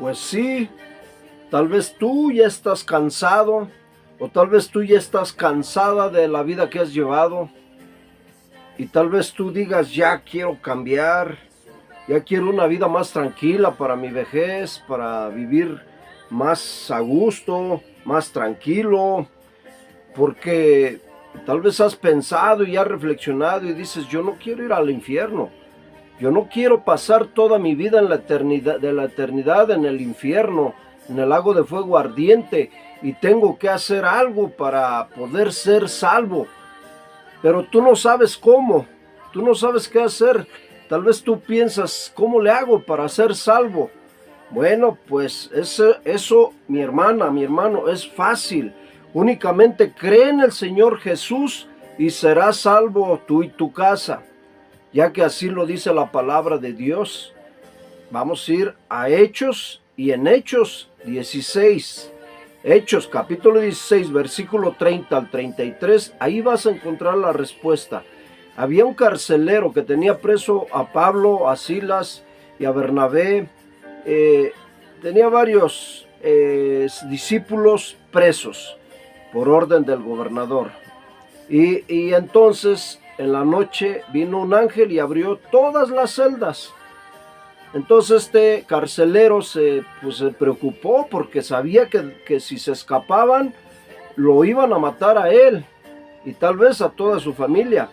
Pues sí, tal vez tú ya estás cansado o tal vez tú ya estás cansada de la vida que has llevado y tal vez tú digas, ya quiero cambiar, ya quiero una vida más tranquila para mi vejez, para vivir más a gusto, más tranquilo, porque tal vez has pensado y has reflexionado y dices, yo no quiero ir al infierno. Yo no quiero pasar toda mi vida en la eternidad, de la eternidad en el infierno, en el lago de fuego ardiente, y tengo que hacer algo para poder ser salvo. Pero tú no sabes cómo, tú no sabes qué hacer. Tal vez tú piensas, ¿cómo le hago para ser salvo? Bueno, pues eso, mi hermana, mi hermano, es fácil. Únicamente cree en el Señor Jesús y serás salvo tú y tu casa, ya que así lo dice la palabra de Dios. Vamos a ir a Hechos y en Hechos 16. Hechos capítulo 16, versículo 30 al 33, ahí vas a encontrar la respuesta. Había un carcelero que tenía preso a Pablo, a Silas y a Bernabé. Tenía varios discípulos presos por orden del gobernador. Y entonces en la noche vino un ángel y abrió todas las celdas. Entonces este carcelero se preocupó porque sabía que si se escapaban lo iban a matar a él y tal vez a toda su familia.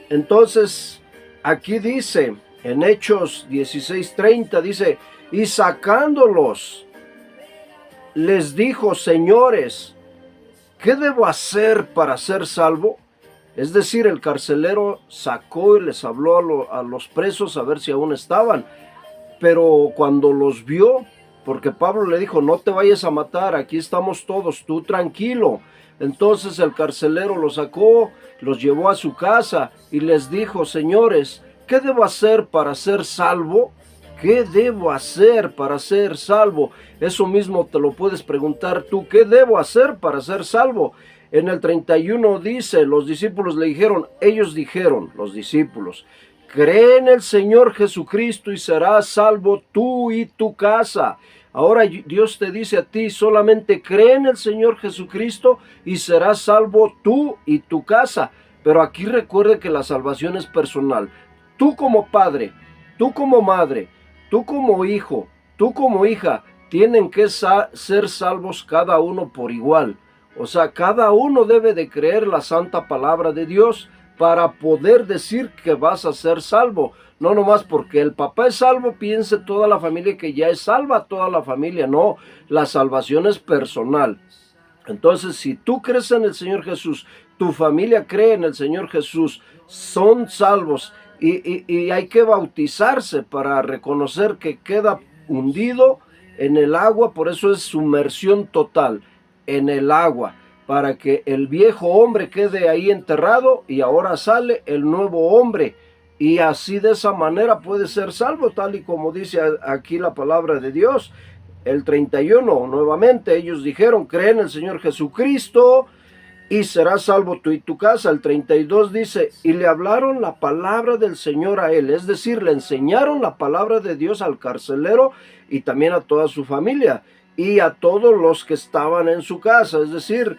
Entonces aquí dice en Hechos 16:30 dice, y sacándolos les dijo, señores, ¿qué debo hacer para ser salvo? Es decir, el carcelero sacó y les habló a los presos a ver si aún estaban. Pero cuando los vio, porque Pablo le dijo, no te vayas a matar, aquí estamos todos, tú tranquilo. Entonces el carcelero los sacó, los llevó a su casa y les dijo, señores, ¿qué debo hacer para ser salvo? ¿Qué debo hacer para ser salvo? Eso mismo te lo puedes preguntar tú, ¿qué debo hacer para ser salvo? En el 31 dice, los discípulos le dijeron, ellos dijeron, los discípulos, cree en el Señor Jesucristo y serás salvo tú y tu casa. Ahora Dios te dice a ti, solamente cree en el Señor Jesucristo y serás salvo tú y tu casa. Pero aquí recuerde que la salvación es personal. Tú como padre, tú como madre, tú como hijo, tú como hija, tienen que ser salvos cada uno por igual. O sea, cada uno debe de creer la santa palabra de Dios para poder decir que vas a ser salvo. No nomás porque el papá es salvo, piense toda la familia que ya es salva toda la familia. No, la salvación es personal. Entonces, si tú crees en el Señor Jesús, tu familia cree en el Señor Jesús, son salvos y hay que bautizarse para reconocer que queda hundido en el agua, por eso es sumersión total en el agua, para que el viejo hombre quede ahí enterrado y ahora sale el nuevo hombre y así de esa manera puede ser salvo, tal y como dice aquí la palabra de Dios. El 31, nuevamente ellos dijeron, cree en el Señor Jesucristo y serás salvo tú y tu casa. El 32 dice, y le hablaron la palabra del Señor a él, es decir, le enseñaron la palabra de Dios al carcelero y también a toda su familia y a todos los que estaban en su casa. Es decir,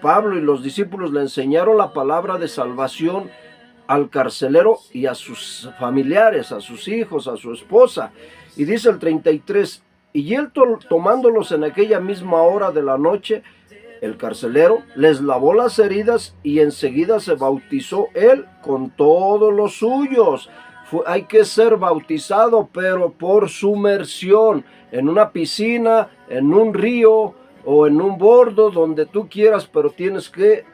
Pablo y los discípulos le enseñaron la palabra de salvación al carcelero y a sus familiares, a sus hijos, a su esposa. Y dice el 33, y él tomándolos en aquella misma hora de la noche, el carcelero les lavó las heridas y enseguida se bautizó él con todos los suyos. Hay que ser bautizado, pero por sumersión, en una piscina, en un río o en un bordo, donde tú quieras, pero tienes que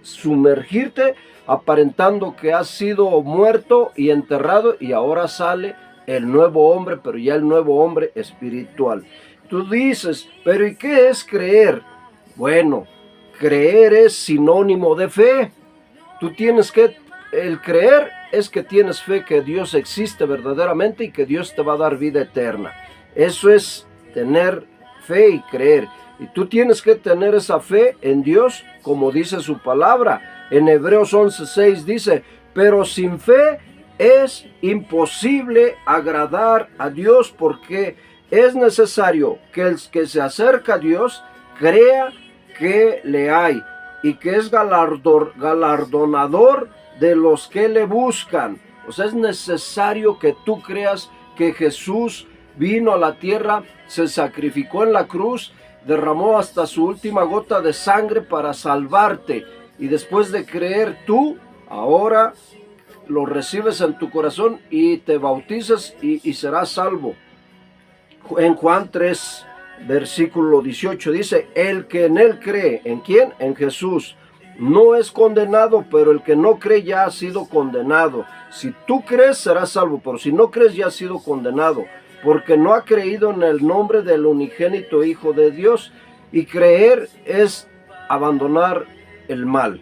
sumergirte aparentando que has sido muerto y enterrado y ahora sale el nuevo hombre, pero ya el nuevo hombre espiritual. Tú dices, pero ¿y qué es creer? Bueno, creer es sinónimo de fe. Tú tienes que, el creer es que tienes fe que Dios existe verdaderamente y que Dios te va a dar vida eterna. Eso es tener fe y creer. Y tú tienes que tener esa fe en Dios, como dice su palabra. En Hebreos 11:6 dice, pero sin fe es imposible agradar a Dios, porque es necesario que el que se acerca a Dios crea que le hay y que es galardonador de los que le buscan. O sea, es necesario que tú creas que Jesús vino a la tierra, se sacrificó en la cruz, derramó hasta su última gota de sangre para salvarte. Y después de creer tú, ahora lo recibes en tu corazón y te bautizas y serás salvo. En Juan 3, versículo 18 dice, el que en él cree, ¿en quién? En Jesús, no es condenado, pero el que no cree ya ha sido condenado. Si tú crees, serás salvo, pero si no crees, ya has sido condenado, porque no ha creído en el nombre del unigénito Hijo de Dios. Y creer es abandonar el mal.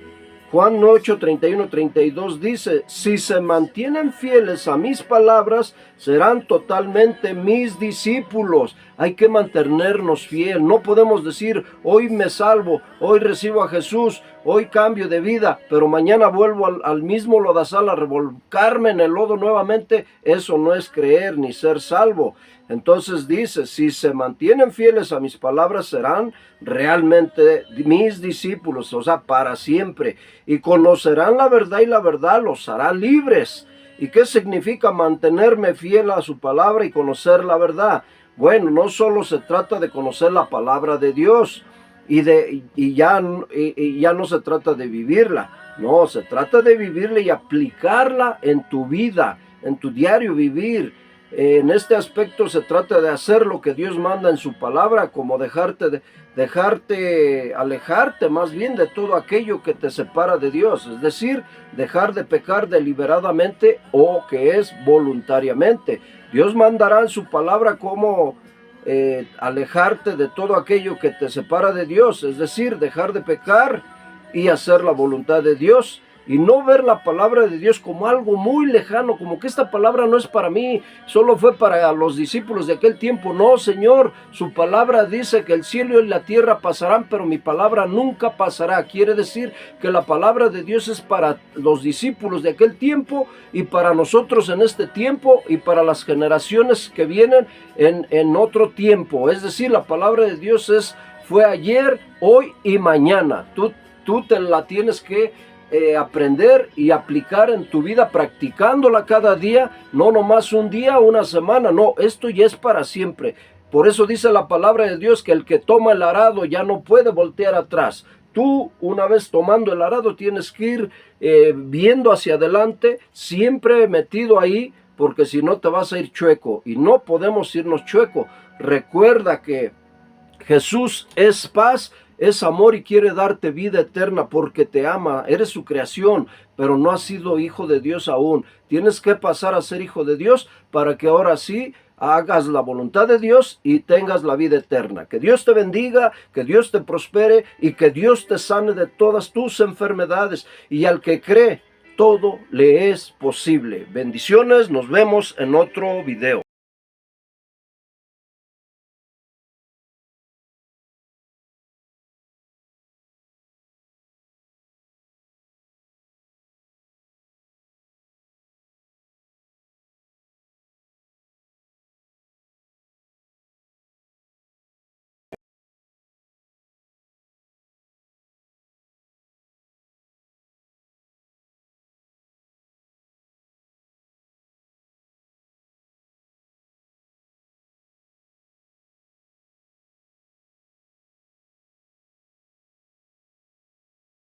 Juan 8, 31, 32 dice, si se mantienen fieles a mis palabras, serán totalmente mis discípulos. Hay que mantenernos fiel. No podemos decir, hoy me salvo, hoy recibo a Jesús, hoy cambio de vida, pero mañana vuelvo al mismo lodazal a revolcarme en el lodo nuevamente. Eso no es creer ni ser salvo. Entonces dice, si se mantienen fieles a mis palabras, serán realmente mis discípulos, o sea, para siempre. Y conocerán la verdad y la verdad los hará libres. ¿Y qué significa mantenerme fiel a su palabra y conocer la verdad? Bueno, no solo se trata de conocer la palabra de Dios y ya no se trata de vivirla. No, se trata de vivirla y aplicarla en tu vida, en tu diario vivir. En este aspecto se trata de hacer lo que Dios manda en su palabra, como alejarte más bien de todo aquello que te separa de Dios, es decir, dejar de pecar deliberadamente o que es voluntariamente. Dios mandará en su palabra cómo alejarte de todo aquello que te separa de Dios, es decir, dejar de pecar y hacer la voluntad de Dios. Y no ver la palabra de Dios como algo muy lejano, como que esta palabra no es para mí, solo fue para los discípulos de aquel tiempo. No, Señor, su palabra dice que el cielo y la tierra pasarán, pero mi palabra nunca pasará. Quiere decir que la palabra de Dios es para los discípulos de aquel tiempo y para nosotros en este tiempo y para las generaciones que vienen en otro tiempo. Es decir, la palabra de Dios fue ayer, hoy y mañana. Tú te la tienes que aprender y aplicar en tu vida, practicándola cada día, no nomás un día, una semana, no, esto ya es para siempre. Por eso dice la palabra de Dios que el que toma el arado ya no puede voltear atrás. Tú, una vez tomando el arado, tienes que ir viendo hacia adelante, siempre metido ahí, porque si no te vas a ir chueco, y no podemos irnos chueco. Recuerda que Jesús es paz, es amor y quiere darte vida eterna porque te ama. Eres su creación, pero no has sido hijo de Dios aún. Tienes que pasar a ser hijo de Dios para que ahora sí hagas la voluntad de Dios y tengas la vida eterna. Que Dios te bendiga, que Dios te prospere y que Dios te sane de todas tus enfermedades. Y al que cree, todo le es posible. Bendiciones, nos vemos en otro video.